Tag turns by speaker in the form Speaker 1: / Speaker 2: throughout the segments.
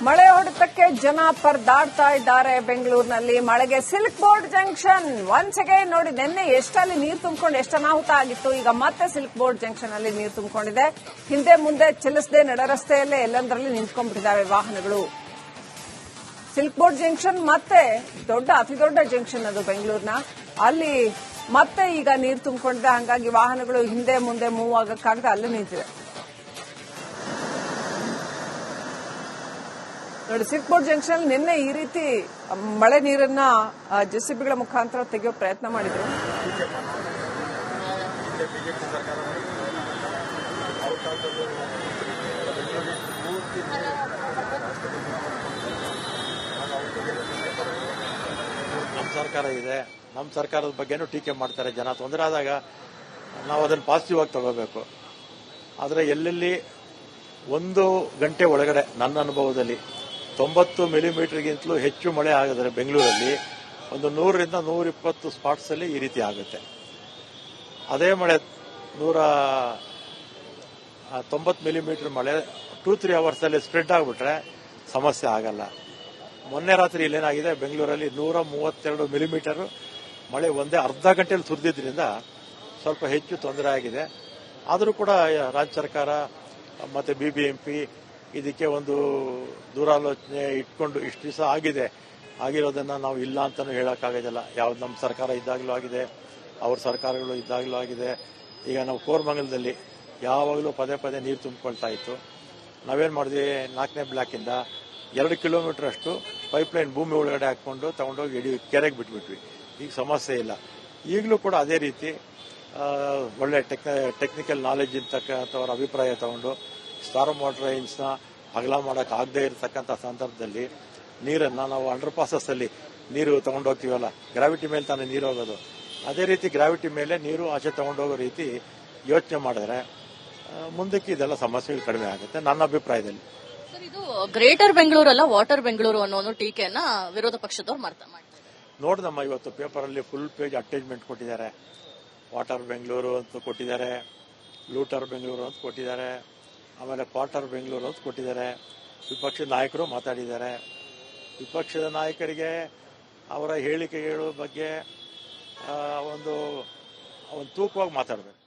Speaker 1: ಮಳೆ ಹೊಡೆತಕ್ಕೆ ಜನ ಪರದಾಡ್ತಾ ಇದ್ದಾರೆ ಬೆಂಗಳೂರಿನಲ್ಲಿ. ಮಳೆಗೆ silk board junction once again ನೋಡಿ, ನಿನ್ನೆ ಎಷ್ಟಲ್ಲಿ ನೀರು ತುಂಬಿಕೊಂಡು ಎಷ್ಟು ಅನಾಹುತ ಆಗಿತ್ತು. ಈಗ ಮತ್ತೆ ಸಿಲ್ಕ್ ಬೋರ್ಡ್ ಜಂಕ್ಷನ್ ಅಲ್ಲಿ ನೀರು ತುಂಬಿಕೊಂಡಿದೆ. ಹಿಂದೆ ಮುಂದೆ ಚಲಿಸದೆ ನಡ ರಸ್ತೆಯಲ್ಲೇ ಎಲ್ಲಂದರಲ್ಲಿ ನಿಂತ್ಕೊಂಡ್ಬಿಟ್ಟಿದ್ದಾವೆ ವಾಹನಗಳು. ಸಿಲ್ಕ್ ಬೋರ್ಡ್ ಜಂಕ್ಷನ್ ಮತ್ತೆ ಅತಿ ದೊಡ್ಡ ಜಂಕ್ಷನ್ ಅದು ಬೆಂಗಳೂರಿನ. ಅಲ್ಲಿ ಮತ್ತೆ ಈಗ ನೀರು ತುಂಬಿಕೊಂಡಿದೆ. ಹಾಗಾಗಿ ವಾಹನಗಳು ಹಿಂದೆ ಮುಂದೆ ಮೂವ್ ಆಗಕ್ಕಾಗದೆ ಅಲ್ಲೇ ನಿಂತಿದೆ ನೋಡಿ. ಸಿಲ್ಕ್ ಬೋರ್ಡ್ ಜಂಕ್ಷನ್ ನಿನ್ನೆ ಈ ರೀತಿ ಮಳೆ ನೀರನ್ನ ಜೆಸಿಬಿಗಳ ಮುಖಾಂತರ ತೆಗೆಯೋ ಪ್ರಯತ್ನ ಮಾಡಿದ್ರು.
Speaker 2: ನಮ್ಮ ಸರ್ಕಾರ ಇದೆ, ನಮ್ಮ ಸರ್ಕಾರದ ಬಗ್ಗೆನೂ ಟೀಕೆ ಮಾಡ್ತಾರೆ ಜನ. ತೊಂದರೆ ಆದಾಗ ನಾವು ಅದನ್ನು ಪಾಸಿಟಿವ್ ಆಗಿ ತಗೋಬೇಕು. ಆದರೆ ಎಲ್ಲೆಲ್ಲಿ 1 ಗಂಟೆ ಒಳಗಡೆ ನನ್ನ ಅನುಭವದಲ್ಲಿ 90 ಮಿಲಿಮೀಟರ್ಗಿಂತಲೂ ಹೆಚ್ಚು ಮಳೆ ಆಗಿದ್ರೆ ಬೆಂಗಳೂರಲ್ಲಿ ಒಂದು 100ರಿಂದ 120 ಸ್ಪಾಟ್ಸ್ ಅಲ್ಲಿ ಈ ರೀತಿ ಆಗುತ್ತೆ. ಅದೇ ಮಳೆ 190 ಮಿಲಿಮೀಟರ್ ಮಳೆ 2-3 ಅವರ್ಸ್ ಅಲ್ಲಿ ಸ್ಪ್ರೆಡ್ ಆಗಿಬಿಟ್ರೆ ಸಮಸ್ಯೆ ಆಗಲ್ಲ. ಮೊನ್ನೆ ರಾತ್ರಿ ಇಲ್ಲೇನಾಗಿದೆ, ಬೆಂಗಳೂರಲ್ಲಿ 132 ಮಿಲಿಮೀಟರ್ ಮಳೆ ಒಂದೇ ಅರ್ಧ ಗಂಟೆಯಲ್ಲಿ ಸುರಿದಿದ್ರಿಂದ ಸ್ವಲ್ಪ ಹೆಚ್ಚು ತೊಂದರೆ ಆಗಿದೆ. ಆದರೂ ಕೂಡ ರಾಜ್ಯ ಸರ್ಕಾರ ಮತ್ತೆ ಬಿಬಿಎಂಪಿ ಇದಕ್ಕೆ ಒಂದು ದೂರಾಲೋಚನೆ ಇಟ್ಕೊಂಡು ಇಷ್ಟು ದಿವಸ ಆಗಿರೋದನ್ನ ನಾವು ಇಲ್ಲ ಅಂತಾನು ಹೇಳಕ್ಕಾಗೋದಿಲ್ಲ. ಯಾವ್ದು ನಮ್ಮ ಸರ್ಕಾರ ಇದ್ದಾಗಲೂ ಆಗಿದೆ, ಅವ್ರ ಸರ್ಕಾರಗಳು ಇದ್ದಾಗಲೂ ಆಗಿದೆ. ಈಗ ನಾವು ಕೋರಮಂಗಲದಲ್ಲಿ ಯಾವಾಗಲೂ ಪದೇ ಪದೇ ನೀರು ತುಂಬಿಕೊಳ್ತಾ ಇತ್ತು. ನಾವೇನ್ ಮಾಡಿದ್ವಿ, 4ನೇ ಬ್ಲಾಕಿಂದ 2 ಕಿಲೋಮೀಟರ್ ಅಷ್ಟು ಪೈಪ್ಲೈನ್ ಭೂಮಿ ಒಳಗಡೆ ಹಾಕೊಂಡು ತಗೊಂಡೋಗಿ ಕೆರೆಗೆ ಬಿಟ್ಬಿಟ್ವಿ. ಈಗ ಸಮಸ್ಯೆ ಇಲ್ಲ. ಈಗಲೂ ಕೂಡ ಅದೇ ರೀತಿ ಒಳ್ಳೆ ಟೆಕ್ನಿಕಲ್ ನಾಲೆಜ್ ಇರ್ತಕ್ಕಂಥವ್ರ ಅಭಿಪ್ರಾಯ ತಗೊಂಡು ಸ್ಟಾರ್ಮ್ ವಾಟರ್ ಲೈನ್ಸ್ನ ಅಗಲ ಮಾಡಕ್ ಆಗದೆ ಇರತಕ್ಕಂಥ ಸಂದರ್ಭದಲ್ಲಿ ನೀರನ್ನ ನಾವು ಅಂಡರ್ ಪಾಸಸ್ ಅಲ್ಲಿ ನೀರು ತಗೊಂಡೋಗ್ತೀವಲ್ಲ, ಗ್ರಾವಿಟಿ ಮೇಲೆ ತಾನೇ ನೀರು ಹೋಗೋದು, ಅದೇ ರೀತಿ ಗ್ರಾವಿಟಿ ಮೇಲೆ ನೀರು ಆಚೆ ತಗೊಂಡೋಗೋ ರೀತಿ ಯೋಚನೆ ಮಾಡಿದ್ರೆ ಮುಂದಕ್ಕೆ ಇದೆಲ್ಲ ಸಮಸ್ಯೆಗಳು ಕಡಿಮೆ ಆಗುತ್ತೆ ನನ್ನ ಅಭಿಪ್ರಾಯದಲ್ಲಿ.
Speaker 3: ಇದು ಗ್ರೇಟರ್ ಬೆಂಗಳೂರು ಅಲ್ಲ ವಾಟರ್ ಬೆಂಗಳೂರು ಅನ್ನೋ ಒಂದು ಟೀಕೆಯನ್ನ ವಿರೋಧ ಪಕ್ಷದವ್ರು ಮಾಡ್ತಾರೆ.
Speaker 2: ನೋಡ್ದಮ್ಮ, ಇವತ್ತು ಪೇಪರ್ ಅಲ್ಲಿ ಫುಲ್ ಪೇಜ್ ಅಟ್ಯಾಚ್ಮೆಂಟ್ ಕೊಟ್ಟಿದ್ದಾರೆ. ವಾಟರ್ ಬೆಂಗಳೂರು ಅಂತ ಕೊಟ್ಟಿದ್ದಾರೆ, ಲೂಟರ್ ಬೆಂಗಳೂರು ಅಂತ ಕೊಟ್ಟಿದ್ದಾರೆ, ಆಮೇಲೆ ಕ್ವಾರ್ಟರ್ ಬೆಂಗಳೂರು ಅಂತ ಕೊಟ್ಟಿದ್ದಾರೆ. ವಿಪಕ್ಷದ ನಾಯಕರು ಮಾತಾಡಿದ್ದಾರೆ. ವಿಪಕ್ಷದ ನಾಯಕರಿಗೆ ಅವರ ಹೇಳಿಕೆಗಳ ಬಗ್ಗೆ ಒಂದು ತೂಕವಾಗಿ ಮಾತಾಡಬೇಕು.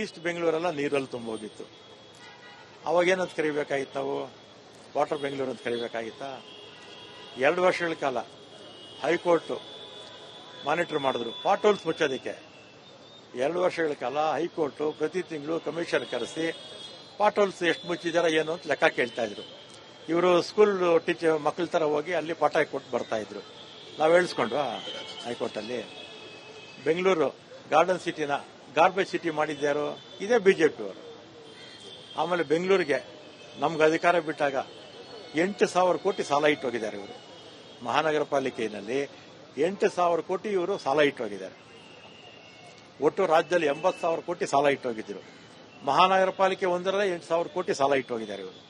Speaker 2: ಈಸ್ಟ್ ಬೆಂಗಳೂರೆಲ್ಲ ನೀರಲ್ಲಿ ತುಂಬೋಗಿತ್ತು. ಅವಾಗೇನಂತ ಕರಿಬೇಕಾಗಿತ್ತು, ನಾವು ವಾಟರ್ ಬೆಂಗಳೂರು ಅಂತ ಕರಿಬೇಕಾಗಿತ್ತಾ? 2 ವರ್ಷಗಳ ಕಾಲ ಹೈಕೋರ್ಟ್ ಮಾನಿಟರ್ ಮಾಡಿದ್ರು ಪಾಟ್ ಹೋಲ್ಸ್ ಮುಚ್ಚೋದಕ್ಕೆ. 2 ವರ್ಷಗಳ ಕಾಲ ಹೈಕೋರ್ಟ್ ಪ್ರತಿ ತಿಂಗಳು ಕಮಿಷನ್ ಕರೆಸಿ ಪಾಟ್ ಹೋಲ್ಸ್ ಎಷ್ಟು ಮುಚ್ಚಿದಾರ ಏನು ಅಂತ ಲೆಕ್ಕ ಕೇಳ್ತಾ ಇದ್ರು. ಇವರು ಸ್ಕೂಲ್ ಟೀಚರ್ ಮಕ್ಕಳ ತರ ಹೋಗಿ ಅಲ್ಲಿ ಪಾಠ ಕೊಟ್ಟು ಬರ್ತಾ ಇದ್ರು. ನಾವು ಹೇಳಿಸ್ಕೊಂಡ್ವಾ ಹೈಕೋರ್ಟ್ ಅಲ್ಲಿ? ಬೆಂಗಳೂರು ಗಾರ್ಡನ್ ಸಿಟಿನ ಗಾರ್ಬೇಜ್ ಸಿಟಿ ಮಾಡಿದ್ಯಾರು? ಇದೇ ಬಿಜೆಪಿ ಅವರು. ಆಮೇಲೆ ಬೆಂಗಳೂರಿಗೆ ನಮ್ಗೆ ಅಧಿಕಾರ ಬಿಟ್ಟಾಗ 8,000 ಕೋಟಿ ಸಾಲ ಇಟ್ಟೋಗಿದ್ದಾರೆ ಇವರು. ಮಹಾನಗರ ಪಾಲಿಕೆಯಲ್ಲಿ 8,000 ಕೋಟಿ ಇವರು ಸಾಲ ಇಟ್ಟೋಗಿದ್ದಾರೆ. ಒಟ್ಟು ರಾಜ್ಯದಲ್ಲಿ 80,000 ಕೋಟಿ ಸಾಲ ಇಟ್ಟೋಗಿದ್ರು. ಮಹಾನಗರ ಪಾಲಿಕೆ ಒಂದರಲ್ಲೇ 8,000 ಕೋಟಿ ಸಾಲ ಇಟ್ಟೋಗಿದ್ದಾರೆ ಇವರು.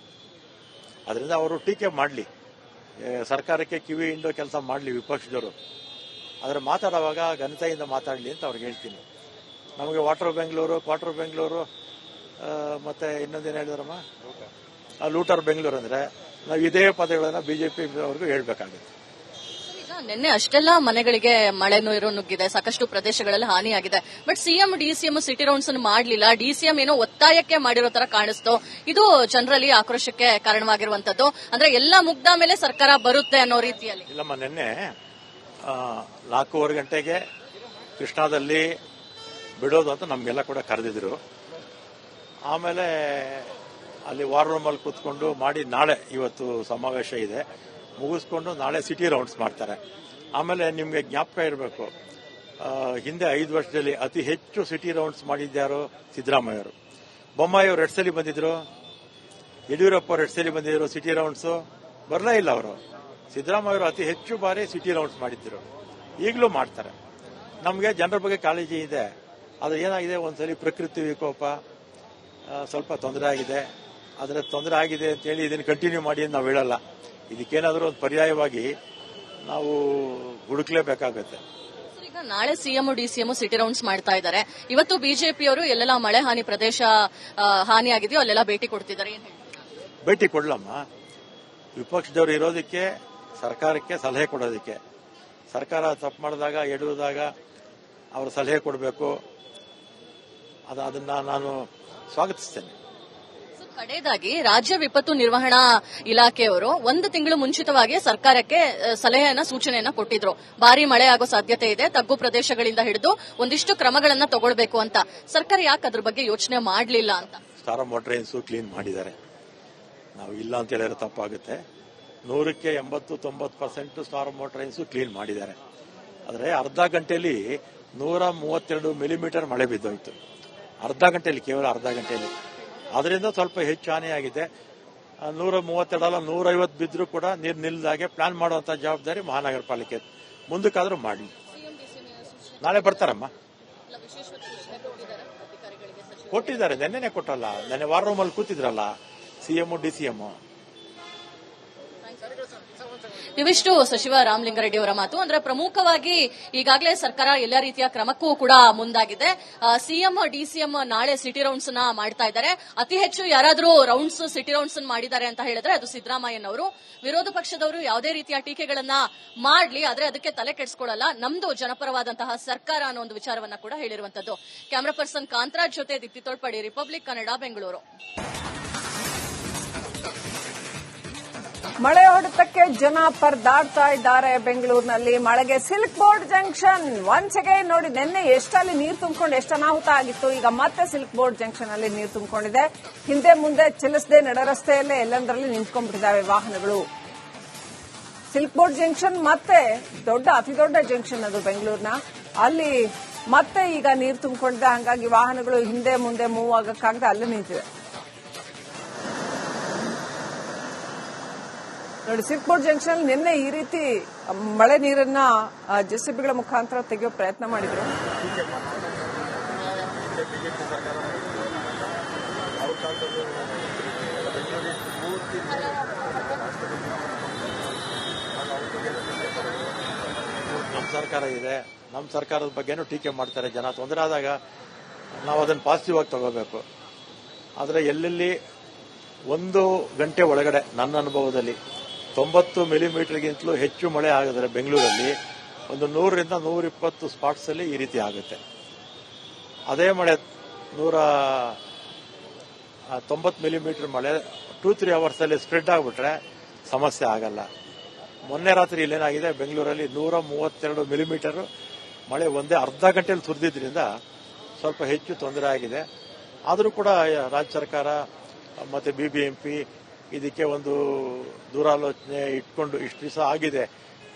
Speaker 2: ಅದರಿಂದ ಅವರು ಟೀಕೆ ಮಾಡಲಿ, ಸರ್ಕಾರಕ್ಕೆ ಕಿವಿ ಹಿಂಡೋ ಕೆಲಸ ಮಾಡಲಿ ವಿಪಕ್ಷದವರು. ಆದರೆ ಮಾತಾಡುವಾಗ ಘನತೆಯಿಂದ ಮಾತಾಡಲಿ ಅಂತ ಅವ್ರಿಗೆ ಹೇಳ್ತೀನಿ. ನಮಗೆ ವಾಟರ್ ಬೆಂಗಳೂರು, ಕ್ವಾರ್ಟರ್ ಬೆಂಗಳೂರು, ಮತ್ತೆ ಇನ್ನೊಂದೇನು ಹೇಳಿದ್ರಮ್ಮ, ಲೂಟರ್ ಬೆಂಗಳೂರು ಅಂದ್ರೆ ನಾವು ಇದೇ ಪದಗಳನ್ನ ಬಿಜೆಪಿ ಅವ್ರಿಗೂ ಹೇಳ್ಬೇಕಾಗುತ್ತೆ.
Speaker 3: ಈಗ ನಿನ್ನೆ ಅಷ್ಟೆಲ್ಲ ಮನೆಗಳಿಗೆ ಮಳೆ ನೀರು ನುಗ್ಗಿದೆ, ಸಾಕಷ್ಟು ಪ್ರದೇಶಗಳಲ್ಲಿ ಹಾನಿಯಾಗಿದೆ. But CM DCM city rounds ಅನ್ನು ಮಾಡಲಿಲ್ಲ. ಡಿಸಿಎಂ ಏನೋ ಒತ್ತಾಯಕ್ಕೆ ಮಾಡಿರೋ ತರ ಕಾಣಿಸ್ತು. ಇದು ಜನರಲ್ಲಿ ಆಕ್ರೋಶಕ್ಕೆ ಕಾರಣವಾಗಿರುವಂತದ್ದು. ಅಂದ್ರೆ ಎಲ್ಲ ಮುಗ್ದ ಮೇಲೆ ಸರ್ಕಾರ ಬರುತ್ತೆ ಅನ್ನೋ ರೀತಿಯಲ್ಲಿ.
Speaker 2: ಇಲ್ಲಮ್ಮ, ನಿನ್ನೆ 4:15 ಗಂಟೆಗೆ ಕೃಷ್ಣಾದಲ್ಲಿ ಬಿಡೋದು ಅಂತ ನಮ್ಗೆಲ್ಲ ಕೂಡ ಕರೆದಿದ್ರು. ಆಮೇಲೆ ಅಲ್ಲಿ ವಾರ್ ರೂಮ್ ಅಲ್ಲಿ ಕೂತ್ಕೊಂಡು ಮಾಡಿ ನಾಳೆ ಇವತ್ತು ಸಮಾವೇಶ ಇದೆ, ಮುಗಿಸ್ಕೊಂಡು ನಾಳೆ ಸಿಟಿ ರೌಂಡ್ಸ್ ಮಾಡ್ತಾರೆ. ಆಮೇಲೆ ನಿಮ್ಗೆ ಜ್ಞಾಪಕ ಇರಬೇಕು, ಹಿಂದೆ 5 ವರ್ಷದಲ್ಲಿ ಅತಿ ಹೆಚ್ಚು ಸಿಟಿ ರೌಂಡ್ಸ್ ಮಾಡಿದ್ಯಾರು? ಸಿದ್ದರಾಮಯ್ಯ ಅವರು. ಬೊಮ್ಮಾಯಿ ಅವರು 2 ಸಲ ಬಂದಿದ್ರು, ಯಡಿಯೂರಪ್ಪ ಅವರು 2 ಸಲ ಬಂದಿದ್ರು. ಸಿಟಿ ರೌಂಡ್ಸ್ ಬರಲೇ ಇಲ್ಲ ಅವರು. ಸಿದ್ದರಾಮಯ್ಯ ಅವರು ಅತಿ ಹೆಚ್ಚು ಬಾರಿ ಸಿಟಿ ರೌಂಡ್ಸ್ ಮಾಡಿದ್ರು, ಈಗಲೂ ಮಾಡ್ತಾರೆ. ನಮಗೆ ಜನರ ಬಗ್ಗೆ ಕಾಳಜಿ ಇದೆ. ಅದು ಏನಾಗಿದೆ, ಒಂದ್ಸಲಿ ಪ್ರಕೃತಿ ವಿಕೋಪ ಸ್ವಲ್ಪ ತೊಂದರೆ ಆಗಿದೆ. ಆದರೆ ತೊಂದರೆ ಆಗಿದೆ ಅಂತ ಹೇಳಿ ಇದನ್ನು ಕಂಟಿನ್ಯೂ ಮಾಡಿ ಅಂತ ನಾವು ಹೇಳಲ್ಲ. ಇದಕ್ಕೇನಾದರೂ ಒಂದು ಪರ್ಯಾಯವಾಗಿ ನಾವು ಹುಡುಕ್ಲೇಬೇಕಾಗತ್ತೆ.
Speaker 3: ಈಗ ನಾಳೆ ಸಿಎಂ ಡಿಸಿಎಂ ಸಿಟಿ ರೌಂಡ್ಸ್ ಮಾಡ್ತಾ ಇದ್ದಾರೆ. ಇವತ್ತು ಬಿಜೆಪಿಯವರು ಎಲ್ಲೆಲ್ಲ ಮಳೆ ಹಾನಿ ಪ್ರದೇಶ ಹಾನಿಯಾಗಿದೆಯೋ ಅಲ್ಲೆಲ್ಲ ಭೇಟಿ ಕೊಡ್ತಿದ್ದಾರೆ. ಏನ್ ಹೇಳ್ತೀರಾ?
Speaker 2: ಭೇಟಿ ಕೊಡ್ಲಮ್ಮ. ವಿಪಕ್ಷದವರು ಇರೋದಕ್ಕೆ ಸರ್ಕಾರಕ್ಕೆ ಸಲಹೆ ಕೊಡೋದಕ್ಕೆ. ಸರ್ಕಾರ ತಪ್ಪು ಮಾಡಿದಾಗ ಎಡುವುದಾಗ ಅವರು ಸಲಹೆ ಕೊಡಬೇಕು. ಅದನ್ನ ನಾನು ಸ್ವಾಗತಿಸ್ತೇನೆ.
Speaker 3: ಕಡೆಯದಾಗಿ ರಾಜ್ಯ ವಿಪತ್ತು ನಿರ್ವಹಣಾ ಇಲಾಖೆಯವರು 1 ತಿಂಗಳು ಮುಂಚಿತವಾಗಿ ಸರ್ಕಾರಕ್ಕೆ ಸಲಹೆಯನ್ನ ಸೂಚನೆಯನ್ನ ಕೊಟ್ಟಿದ್ರು. ಭಾರಿ ಮಳೆ ಆಗೋ ಸಾಧ್ಯತೆ ಇದೆ, ತಗ್ಗು ಪ್ರದೇಶಗಳಿಂದ ಹಿಡಿದು ಒಂದಿಷ್ಟು ಕ್ರಮಗಳನ್ನ ತಗೊಳ್ಬೇಕು ಅಂತ. ಸರ್ಕಾರ ಯಾಕೆ ಅದ್ರ ಬಗ್ಗೆ ಯೋಚನೆ ಮಾಡಲಿಲ್ಲ ಅಂತ?
Speaker 2: ಸ್ಟಾರ್ ಮೋಟ್ರೇನ್ಸ್ ಕ್ಲೀನ್ ಮಾಡಿದ್ದಾರೆ. ನಾವು ಇಲ್ಲ ಅಂತ ಹೇಳಿದ್ರೆ ತಪ್ಪಾಗುತ್ತೆ. 100ಕ್ಕೆ 80-90% ಸ್ಟಾರ್ ಮೋಟ್ರೇನ್ಸ್ ಕ್ಲೀನ್ ಮಾಡಿದ್ದಾರೆ. ಆದರೆ ಅರ್ಧ ಗಂಟೆಯಲ್ಲಿ 132 ಮಿಲಿಮೀಟರ್ ಮಳೆ ಬಿದ್ದೋಯ್ತು. ಅರ್ಧ ಗಂಟೆಯಲ್ಲಿ, ಕೇವಲ ಅರ್ಧ ಗಂಟೆಯಲ್ಲಿ. ಅದರಿಂದ ಸ್ವಲ್ಪ ಹೆಚ್ಚು ಹಾನಿಯಾಗಿದೆ. 132 ಅಲ್ಲ 150 ಬಿದ್ದರೂ ಕೂಡ ನೀರು ನಿಲ್ಲದಾಗೆ ಪ್ಲಾನ್ ಮಾಡುವಂತ ಜವಾಬ್ದಾರಿ ಮಹಾನಗರ ಪಾಲಿಕೆ. ಮುಂದಕ್ಕಾದ್ರೂ ಮಾಡಲಿ. ನಾಳೆ ಬರ್ತಾರಮ್ಮ. ಕೊಟ್ಟಿದ್ದಾರೆ, ನೆನ್ನೆನೆ ಕೊಟ್ಟಲ್ಲ. ನೆನ್ನೆ ವಾರ್ ರೂಮ್ ಅಲ್ಲಿ ಕೂತಿದ್ರಲ್ಲ ಸಿಎಂ ಡಿಸಿಎಂ.
Speaker 3: ಇವಿಷ್ಟು ಸಚಿವ ರಾಮಲಿಂಗಾರೆಡ್ಡಿ ಅವರ ಮಾತು. ಅಂದ್ರೆ ಪ್ರಮುಖವಾಗಿ ಈಗಾಗಲೇ ಸರ್ಕಾರ ಎಲ್ಲ ರೀತಿಯ ಕ್ರಮಕ್ಕೂ ಕೂಡ ಮುಂದಾಗಿದೆ. ಸಿಎಂ ಡಿಸಿಎಂ ನಾಳೆ ಸಿಟಿ ರೌಂಡ್ಸ್ ನ ಮಾಡ್ತಾ ಇದ್ದಾರೆ. ಅತಿ ಹೆಚ್ಚು ಯಾರಾದರೂ ರೌಂಡ್ಸ್ ಸಿಟಿ ರೌಂಡ್ಸ್ ಮಾಡಿದ್ದಾರೆ ಅಂತ ಹೇಳಿದ್ರೆ ಅದು ಸಿದ್ದರಾಮಯ್ಯನವರು. ವಿರೋಧ ಪಕ್ಷದವರು ಯಾವುದೇ ರೀತಿಯ ಟೀಕೆಗಳನ್ನ ಮಾಡ್ಲಿ, ಆದ್ರೆ ಅದಕ್ಕೆ ತಲೆ ಕೆಡಿಸ್ಕೊಳ್ಳಲ್ಲ. ನಮ್ದು ಜನಪರವಾದಂತಹ ಸರ್ಕಾರ ಅನ್ನೋ ಒಂದು ವಿಚಾರವನ್ನ ಕೂಡ ಹೇಳಿರುವಂತದ್ದು. ಕ್ಯಾಮರಾ ಪರ್ಸನ್ ಕಾಂತರಾಜ್ ಜೊತೆ ದೀಪ್ತಿ ತೋಳ್ಪಡಿ, ರಿಪಬ್ಲಿಕ್ ಕನ್ನಡ, ಬೆಂಗಳೂರು.
Speaker 1: ಮಳೆ ಹೊಡೆತಕ್ಕೆ ಜನ ಪರದಾಡ್ತಾ ಇದ್ದಾರೆ ಬೆಂಗಳೂರಿನಲ್ಲಿ. ಮಳೆಗೆ silk board junction once again ನೋಡಿ, ನಿನ್ನೆ ಎಷ್ಟಲ್ಲಿ ನೀರು ತುಂಬಿಕೊಂಡು ಎಷ್ಟು ಅನಾಹುತ ಆಗಿತ್ತು. ಈಗ ಮತ್ತೆ ಸಿಲ್ಕ್ ಬೋರ್ಡ್ ಜಂಕ್ಷನ್ ಅಲ್ಲಿ ನೀರು ತುಂಬಿಕೊಂಡಿದೆ. ಹಿಂದೆ ಮುಂದೆ ಚಲಿಸದೆ ನಡ ರಸ್ತೆಯಲ್ಲೇ ಎಲ್ಲಂದರಲ್ಲಿ ನಿಂತ್ಕೊಂಡ್ಬಿಟ್ಟಿದ್ದಾವೆ ವಾಹನಗಳು. ಸಿಲ್ಕ್ ಬೋರ್ಡ್ ಜಂಕ್ಷನ್ ಮತ್ತೆ ಅತಿ ದೊಡ್ಡ ಜಂಕ್ಷನ್ ಅದು ಬೆಂಗಳೂರಿನ. ಅಲ್ಲಿ ಮತ್ತೆ ಈಗ ನೀರು ತುಂಬಿಕೊಂಡಿದೆ. ಹಾಗಾಗಿ ವಾಹನಗಳು ಹಿಂದೆ ಮುಂದೆ ಮೂವ್ ಆಗಕ್ಕಾಗದೆ ಅಲ್ಲೇ ನಿಂತಿದೆ ನೋಡಿ. ಸಿಲ್ಕ್ ಬೋರ್ಡ್ ಜಂಕ್ಷನ್ ನಿನ್ನೆ ಈ ರೀತಿ ಮಳೆ ನೀರನ್ನ ಜೆಸಿಬಿಗಳ ಮುಖಾಂತರ ತೆಗೆಯೋ ಪ್ರಯತ್ನ ಮಾಡಿದ್ರು.
Speaker 2: ನಮ್ಮ ಸರ್ಕಾರ ಇದೆ, ನಮ್ಮ ಸರ್ಕಾರದ ಬಗ್ಗೆನೂ ಟೀಕೆ ಮಾಡ್ತಾರೆ ಜನ. ತೊಂದರೆ ಆದಾಗ ನಾವು ಅದನ್ನು ಪಾಸಿಟಿವ್ ಆಗಿ ತಗೋಬೇಕು. ಆದರೆ ಎಲ್ಲೆಲ್ಲಿ 1 ಗಂಟೆ ಒಳಗಡೆ ನನ್ನ ಅನುಭವದಲ್ಲಿ 90 ಮಿಲಿಮೀಟರ್ಗಿಂತಲೂ ಹೆಚ್ಚು ಮಳೆ ಆಗಿದ್ರೆ ಬೆಂಗಳೂರಲ್ಲಿ ಒಂದು 100ರಿಂದ 120 ಸ್ಪಾಟ್ಸ್ ಅಲ್ಲಿ ಈ ರೀತಿ ಆಗುತ್ತೆ. ಅದೇ ಮಳೆ 190 ಮಿಲಿಮೀಟರ್ ಮಳೆ 2-3 ಅವರ್ಸ್ ಅಲ್ಲಿ ಸ್ಪ್ರೆಡ್ ಆಗಿಬಿಟ್ರೆ ಸಮಸ್ಯೆ ಆಗಲ್ಲ. ಮೊನ್ನೆ ರಾತ್ರಿ ಇಲ್ಲೇನಾಗಿದೆ, ಬೆಂಗಳೂರಲ್ಲಿ 132 ಮಿಲಿಮೀಟರ್ ಮಳೆ ಒಂದೇ ಅರ್ಧ ಗಂಟೆಯಲ್ಲಿ ಸುರಿದಿದ್ರಿಂದ ಸ್ವಲ್ಪ ಹೆಚ್ಚು ತೊಂದರೆ ಆಗಿದೆ. ಆದರೂ ಕೂಡ ರಾಜ್ಯ ಸರ್ಕಾರ ಮತ್ತೆ ಬಿಬಿಎಂಪಿ ಇದಕ್ಕೆ ಒಂದು ದೂರಾಲೋಚನೆ ಇಟ್ಕೊಂಡು ಇಷ್ಟು ದಿವಸ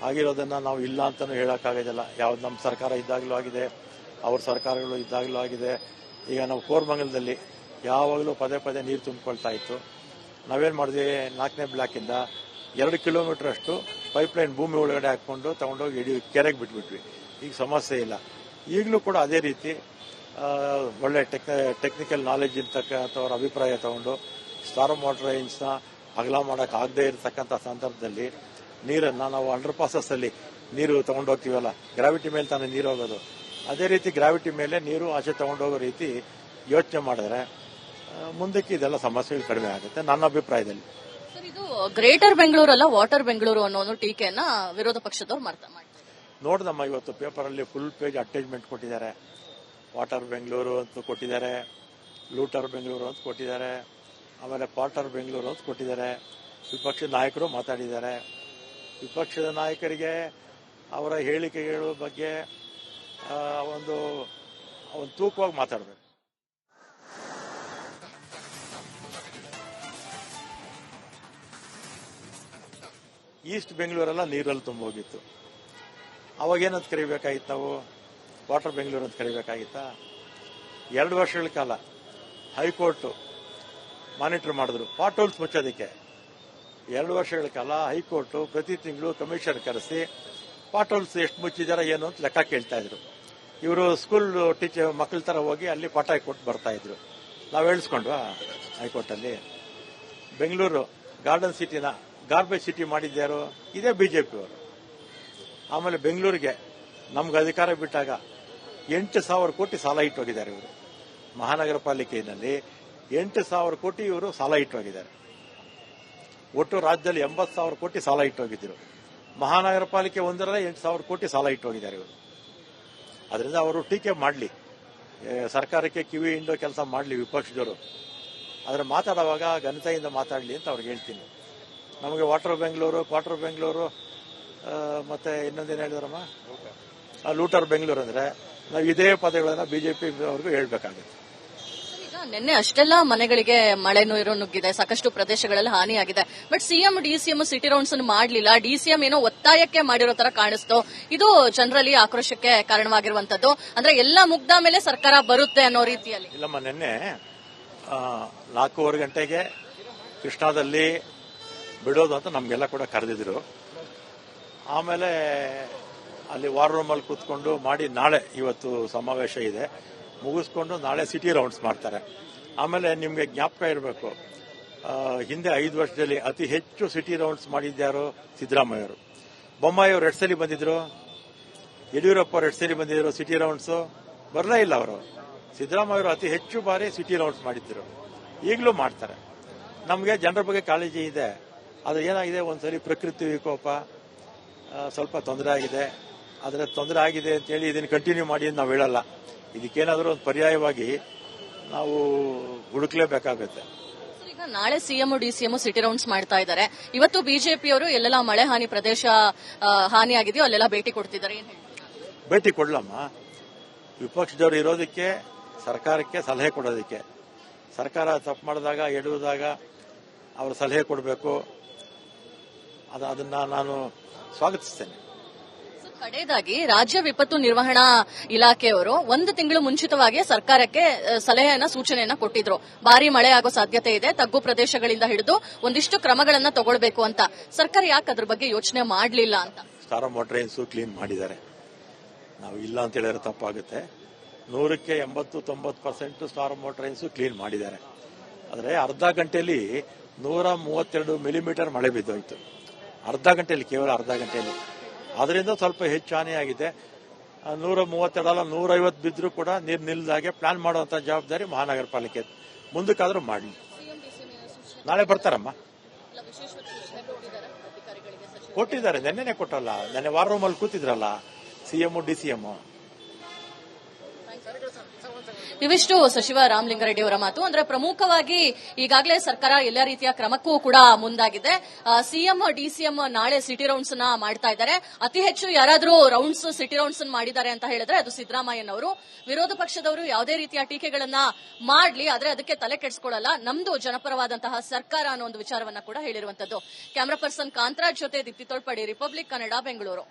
Speaker 2: ಆಗಿರೋದನ್ನ ನಾವು ಇಲ್ಲ ಅಂತಾನೂ ಹೇಳಕ್ಕಾಗೋದಿಲ್ಲ. ಯಾವ್ದು ನಮ್ಮ ಸರ್ಕಾರ ಇದ್ದಾಗಲೂ ಆಗಿದೆ, ಅವ್ರ ಸರ್ಕಾರಗಳು ಇದ್ದಾಗಲೂ ಆಗಿದೆ. ಈಗ ನಾವು ಕೋರಮಂಗಲದಲ್ಲಿ ಯಾವಾಗಲೂ ಪದೇ ಪದೇ ನೀರು ತುಂಬಿಕೊಳ್ತಾ ಇತ್ತು. ನಾವೇನ್ ಮಾಡಿದ್ವಿ, 4ನೇ ಬ್ಲಾಕಿಂದ 2 ಕಿಲೋಮೀಟರ್ ಅಷ್ಟು ಪೈಪ್ಲೈನ್ ಭೂಮಿ ಒಳಗಡೆ ಹಾಕೊಂಡು ತಗೊಂಡೋಗಿ ಕೆರೆಗೆ ಬಿಟ್ಬಿಟ್ವಿ. ಈಗ ಸಮಸ್ಯೆ ಇಲ್ಲ. ಈಗಲೂ ಕೂಡ ಅದೇ ರೀತಿ ಒಳ್ಳೆ ಟೆಕ್ನಿಕಲ್ ನಾಲೆಜ್ ಇರ್ತಕ್ಕಂಥವ್ರ ಅಭಿಪ್ರಾಯ ತಗೊಂಡು ಸ್ಟಾರ್ ಮೋಟರೈನ್ಸ್ನ ಅಗಲ ಮಾಡಕ್ ಆಗದೆ ಇರತಕ್ಕಂಥ ಸಂದರ್ಭದಲ್ಲಿ ನೀರನ್ನ ನಾವು ಅಂಡರ್ ಪಾಸಸ್ ಅಲ್ಲಿ ನೀರು ತಗೊಂಡೋಗ್ತೀವಲ್ಲ, ಗ್ರಾವಿಟಿ ಮೇಲೆ ತಾನೇ ನೀರು ಹೋಗೋದು, ಅದೇ ರೀತಿ ಗ್ರಾವಿಟಿ ಮೇಲೆ ನೀರು ಆಚೆ ತಗೊಂಡೋಗೋ ರೀತಿ ಯೋಚನೆ ಮಾಡಿದ್ರೆ ಮುಂದಕ್ಕೆ ಇದೆಲ್ಲ ಸಮಸ್ಯೆಗಳು ಕಡಿಮೆ ಆಗುತ್ತೆ ನನ್ನ ಅಭಿಪ್ರಾಯದಲ್ಲಿ.
Speaker 3: ಇದು ಗ್ರೇಟರ್ ಬೆಂಗಳೂರು ಅಲ್ಲ ವಾಟರ್ ಬೆಂಗಳೂರು ಅನ್ನೋ ಒಂದು ಟೀಕೆಯನ್ನ ವಿರೋಧ ಪಕ್ಷದವ್ರು ಮಾಡ್ತಾರೆ.
Speaker 2: ನೋಡ್ದಮ್ಮ, ಇವತ್ತು ಪೇಪರ್ ಅಲ್ಲಿ ಫುಲ್ ಪೇಜ್ ಅಟ್ಯಾಚ್ಮೆಂಟ್ ಕೊಟ್ಟಿದ್ದಾರೆ. ವಾಟರ್ ಬೆಂಗಳೂರು ಅಂತ ಕೊಟ್ಟಿದ್ದಾರೆ, ಲೂಟರ್ ಬೆಂಗಳೂರು ಅಂತ ಕೊಟ್ಟಿದ್ದಾರೆ, ಆಮೇಲೆ ಪಾಟರ್ ಬೆಂಗಳೂರು ಅಂತ ಕೊಟ್ಟಿದ್ದಾರೆ. ವಿಪಕ್ಷದ ನಾಯಕರು ಮಾತಾಡಿದ್ದಾರೆ. ವಿಪಕ್ಷದ ನಾಯಕರಿಗೆ ಅವರ ಹೇಳಿಕೆಗಳ ಬಗ್ಗೆ ಒಂದು ತೂಕವಾಗಿ ಮಾತಾಡಬೇಕು. ಈಸ್ಟ್ ಬೆಂಗಳೂರೆಲ್ಲ ನೀರಲ್ಲಿ ತುಂಬೋಗಿತ್ತು. ಅವಾಗೇನಂತ ಕರಿಬೇಕಾಗಿತ್ತು, ನಾವು ವಾಟರ್ ಬೆಂಗಳೂರು ಅಂತ ಕರಿಬೇಕಾಗಿತ್ತಾ? 2 ವರ್ಷಗಳ ಕಾಲ ಹೈಕೋರ್ಟ್ ಮಾನಿಟರ್ ಮಾಡಿದ್ರು ಪಾಟ್ ಹೋಲ್ಸ್ ಮುಚ್ಚೋದಕ್ಕೆ. 2 ವರ್ಷಗಳ ಕಾಲ ಹೈಕೋರ್ಟ್ ಪ್ರತಿ ತಿಂಗಳು ಕಮಿಷನ್ ಕರೆಸಿ ಪಾಟ್ ಹೋಲ್ಸ್ ಎಷ್ಟು ಮುಚ್ಚಿದಾರ ಏನು ಅಂತ ಲೆಕ್ಕ ಕೇಳ್ತಾ ಇದ್ರು. ಇವರು ಸ್ಕೂಲ್ ಟೀಚರ್ ಮಕ್ಕಳ ತರ ಹೋಗಿ ಅಲ್ಲಿ ಪಾಠ ಕೊಟ್ಟು ಬರ್ತಾ ಇದ್ರು. ನಾವು ಹೇಳಿಸ್ಕೊಂಡ್ವಾ ಹೈಕೋರ್ಟ್ ಅಲ್ಲಿ? ಬೆಂಗಳೂರು ಗಾರ್ಡನ್ ಸಿಟಿನ ಗಾರ್ಬೇಜ್ ಸಿಟಿ ಮಾಡಿದ್ಯಾರು? ಇದೇ ಬಿಜೆಪಿ ಅವರು. ಆಮೇಲೆ ಬೆಂಗಳೂರಿಗೆ ನಮ್ಗೆ ಅಧಿಕಾರ ಬಿಟ್ಟಾಗ 8,000 ಕೋಟಿ ಸಾಲ ಇಟ್ಟೋಗಿದ್ದಾರೆ ಇವರು. ಮಹಾನಗರ ಪಾಲಿಕೆಯಲ್ಲಿ 8,000 ಕೋಟಿ ಇವರು ಸಾಲ ಇಟ್ಟೋಗಿದ್ದಾರೆ. ಒಟ್ಟು ರಾಜ್ಯದಲ್ಲಿ 80,000 ಕೋಟಿ ಸಾಲ ಇಟ್ಟೋಗಿದ್ರು. ಮಹಾನಗರ ಪಾಲಿಕೆ ಒಂದರಲ್ಲೇ 8,000 ಕೋಟಿ ಸಾಲ ಇಟ್ಟೋಗಿದ್ದಾರೆ ಇವರು. ಅದರಿಂದ ಅವರು ಟೀಕೆ ಮಾಡಲಿ, ಸರ್ಕಾರಕ್ಕೆ ಕಿವಿ ಹಿಂಡೋ ಕೆಲಸ ಮಾಡಲಿ ವಿಪಕ್ಷದವರು. ಆದರೆ ಮಾತಾಡುವಾಗ ಘನತೆಯಿಂದ ಮಾತಾಡಲಿ ಅಂತ ಅವ್ರಿಗೆ ಹೇಳ್ತೀನಿ. ನಮಗೆ ಕ್ವಾರ್ಟರ್ ಬೆಂಗಳೂರು ಮತ್ತೆ ಇನ್ನೊಂದೇನು ಹೇಳಿದ್ರಮ್ಮ, ಲೂಟರ್ ಬೆಂಗಳೂರು ಅಂದ್ರೆ ನಾವು ಇದೇ ಪದಗಳನ್ನ ಬಿಜೆಪಿ ಅವ್ರಿಗೂ ಹೇಳ್ಬೇಕಾಗುತ್ತೆ.
Speaker 3: ಈಗ ನಿನ್ನೆ ಅಷ್ಟೆಲ್ಲ ಮನೆಗಳಿಗೆ ಮಳೆ ನೀರು ನುಗ್ಗಿದೆ, ಸಾಕಷ್ಟು ಪ್ರದೇಶಗಳಲ್ಲಿ ಹಾನಿಯಾಗಿದೆ. But CM DCM city rounds ಅನ್ನು ಮಾಡಲಿಲ್ಲ. ಡಿಸಿಎಂ ಏನೋ ಒತ್ತಾಯಕ್ಕೆ ಮಾಡಿರೋ ತರ ಕಾಣಿಸ್ತು. ಇದು ಜನರಲಿ ಆಕ್ರೋಶಕ್ಕೆ ಕಾರಣವಾಗಿರುವಂತದ್ದು. ಅಂದ್ರೆ ಎಲ್ಲ ಮುಗ್ದ ಮೇಲೆ ಸರ್ಕಾರ ಬರುತ್ತೆ ಅನ್ನೋ ರೀತಿಯಲ್ಲಿ.
Speaker 2: ಇಲ್ಲಮ್ಮ, ನಿನ್ನೆ 4:15 ಗಂಟೆಗೆ ಕೃಷ್ಣಾದಲ್ಲಿ ಬಿಡೋದು ಅಂತ ನಮ್ಗೆಲ್ಲ ಕೂಡ ಕರೆದಿದ್ರು. ಆಮೇಲೆ ಅಲ್ಲಿ ವಾರ್ ರೂಮಲ್ಲಿ ಕೂತ್ಕೊಂಡು ಮಾಡಿ ನಾಳೆ ಇವತ್ತು ಸಮಾವೇಶ ಇದೆ, ಮುಗಿಸ್ಕೊಂಡು ನಾಳೆ ಸಿಟಿ ರೌಂಡ್ಸ್ ಮಾಡ್ತಾರೆ. ಆಮೇಲೆ ನಿಮಗೆ ಜ್ಞಾಪಕ ಇರಬೇಕು, ಹಿಂದೆ 5 ವರ್ಷದಲ್ಲಿ ಅತಿ ಹೆಚ್ಚು ಸಿಟಿ ರೌಂಡ್ಸ್ ಮಾಡಿದ್ಯಾರು? ಸಿದ್ದರಾಮಯ್ಯವರು. ಬೊಮ್ಮಾಯಿಯವರು 2 ಸಲ ಬಂದಿದ್ರು, ಯಡಿಯೂರಪ್ಪ ಅವರು 2 ಸಲ ಬಂದಿದ್ರು. ಸಿಟಿ ರೌಂಡ್ಸ್ ಬರಲೇ ಇಲ್ಲ ಅವರು. ಸಿದ್ದರಾಮಯ್ಯವರು ಅತಿ ಹೆಚ್ಚು ಬಾರಿ ಸಿಟಿ ರೌಂಡ್ಸ್ ಮಾಡಿದ್ರು, ಈಗಲೂ ಮಾಡ್ತಾರೆ. ನಮಗೆ ಜನರ ಬಗ್ಗೆ ಕಾಳಜಿ ಇದೆ. ಅದು ಏನಾಗಿದೆ, ಒಂದ್ಸಲಿ ಪ್ರಕೃತಿ ವಿಕೋಪ ಸ್ವಲ್ಪ ತೊಂದರೆ ಆಗಿದೆ. ಆದರೆ ತೊಂದರೆ ಆಗಿದೆ ಅಂತೇಳಿ ಇದನ್ನು ಕಂಟಿನ್ಯೂ ಮಾಡಿ ಅಂತ ನಾವು ಹೇಳಲ್ಲ. ಇದಕ್ಕೇನಾದರೂ ಒಂದು ಪರ್ಯಾಯವಾಗಿ ನಾವು ಹುಡುಕ್ಲೇಬೇಕಾಗುತ್ತೆ.
Speaker 3: ಈಗ ನಾಳೆ ಸಿಎಂ ಡಿಸಿಎಂ ಸಿಟಿ ರೌಂಡ್ಸ್ ಮಾಡ್ತಾ ಇದ್ದಾರೆ. ಇವತ್ತು ಬಿಜೆಪಿಯವರು ಎಲ್ಲೆಲ್ಲ ಮಳೆ ಹಾನಿ ಪ್ರದೇಶ ಹಾನಿಯಾಗಿದೆಯೋ ಅಲ್ಲೆಲ್ಲ ಭೇಟಿ ಕೊಡ್ತಿದ್ದಾರೆ.
Speaker 2: ಭೇಟಿ ಕೊಡ್ಲಮ್ಮ, ವಿಪಕ್ಷದವರು ಇರೋದಕ್ಕೆ, ಸರ್ಕಾರಕ್ಕೆ ಸಲಹೆ ಕೊಡೋದಕ್ಕೆ. ಸರ್ಕಾರ ತಪ್ಪು ಮಾಡಿದಾಗ, ಎಡುವುದಾಗ ಅವರು ಸಲಹೆ ಕೊಡಬೇಕು. ಅದನ್ನ ನಾನು ಸ್ವಾಗತಿಸ್ತೇನೆ.
Speaker 3: ಕಡೆಯದಾಗಿ ರಾಜ್ಯ ವಿಪತ್ತು ನಿರ್ವಹಣಾ ಇಲಾಖೆಯವರು 1 ತಿಂಗಳು ಮುಂಚಿತವಾಗಿ ಸರ್ಕಾರಕ್ಕೆ ಸಲಹೆಯನ್ನ ಸೂಚನೆಯನ್ನ ಕೊಟ್ಟಿದ್ರು. ಭಾರಿ ಮಳೆ ಆಗೋ ಸಾಧ್ಯತೆ ಇದೆ, ತಗ್ಗು ಪ್ರದೇಶಗಳಿಂದ ಹಿಡಿದು ಒಂದಿಷ್ಟು ಕ್ರಮಗಳನ್ನ ತಗೊಳ್ಬೇಕು ಅಂತ. ಸರ್ಕಾರ ಯಾಕೆ ಅದ್ರ ಬಗ್ಗೆ ಯೋಚನೆ ಮಾಡಲಿಲ್ಲ ಅಂತ.
Speaker 2: ಸ್ಟಾರ್ ಮೋಟ್ರೈನ್ಸು ಕ್ಲೀನ್ ಮಾಡಿದ್ದಾರೆ, ನಾವು ಇಲ್ಲ ಅಂತ ಹೇಳಿದ್ರೆ ತಪ್ಪಾಗುತ್ತೆ. 100ಕ್ಕೆ 80-90% ಸ್ಟಾರ್ ಮೋಟ್ರೈನ್ಸು ಕ್ಲೀನ್ ಮಾಡಿದ್ದಾರೆ. ಆದರೆ ಅರ್ಧ ಗಂಟೆಯಲ್ಲಿ 132 ಮಿಲಿಮೀಟರ್ ಮಳೆ ಬಿದ್ದೋಯ್ತು. ಕೇವಲ ಅರ್ಧ ಗಂಟೆಯಲ್ಲಿ. ಅದರಿಂದ ಸ್ವಲ್ಪ ಹೆಚ್ಚು ಹಾನಿಯಾಗಿದೆ. 132 ಅಲ್ಲ 150 ಬಿದ್ದರೂ ಕೂಡ ನೀರು ನಿಲ್ಲದಾಗೆ ಪ್ಲಾನ್ ಮಾಡುವಂತ ಜವಾಬ್ದಾರಿ ಮಹಾನಗರ ಪಾಲಿಕೆ. ಮುಂದಕ್ಕಾದ್ರೂ ಮಾಡಲಿ. ನಾಳೆ ಬರ್ತಾರಮ್ಮ, ಕೊಟ್ಟಿದ್ದಾರೆ. ನೆನ್ನೆನೆ ಕೊಟ್ಟಲ್ಲ, ನೆನ್ನೆ ವಾರ್ ರೂಮಲ್ಲಿ ಕೂತಿದ್ರಲ್ಲ ಸಿಎಂ ಡಿಸಿಎಂ.
Speaker 3: ಇವಿಷ್ಟು ಸಚಿವ ರಾಮಲಿಂಗಾರೆಡ್ಡಿ ಅವರ ಮಾತು. ಅಂದ್ರೆ ಪ್ರಮುಖವಾಗಿ ಈಗಾಗಲೇ ಸರ್ಕಾರ ಎಲ್ಲ ರೀತಿಯ ಕ್ರಮಕ್ಕೂ ಕೂಡ ಮುಂದಾಗಿದೆ. ಸಿಎಂ ಡಿಸಿಎಂ ನಾಳೆ ಸಿಟಿ ರೌಂಡ್ಸ್ ನ ಮಾಡ್ತಾ ಇದ್ದಾರೆ. ಅತಿ ಹೆಚ್ಚು ಯಾರಾದರೂ ರೌಂಡ್ಸ್ ಸಿಟಿ ರೌಂಡ್ಸ್ ಮಾಡಿದ್ದಾರೆ ಅಂತ ಹೇಳಿದ್ರೆ ಅದು ಸಿದ್ದರಾಮಯ್ಯನವರು. ವಿರೋಧ ಪಕ್ಷದವರು ಯಾವುದೇ ರೀತಿಯ ಟೀಕೆಗಳನ್ನ ಮಾಡ್ಲಿ, ಆದ್ರೆ ಅದಕ್ಕೆ ತಲೆ ಕೆಡಿಸಿಕೊಳ್ಳಲ್ಲ. ನಮ್ದು ಜನಪರವಾದಂತಹ ಸರ್ಕಾರ ಅನ್ನೋ ಒಂದು ವಿಚಾರವನ್ನ ಕೂಡ ಹೇಳಿರುವಂತದ್ದು. ಕ್ಯಾಮರಾ ಪರ್ಸನ್ ಕಾಂತರಾಜ್ ಜೊತೆ ದೀಪ್ತಿ ತೋಳ್ಪಡಿ, ರಿಪಬ್ಲಿಕ್ ಕನ್ನಡ, ಬೆಂಗಳೂರು.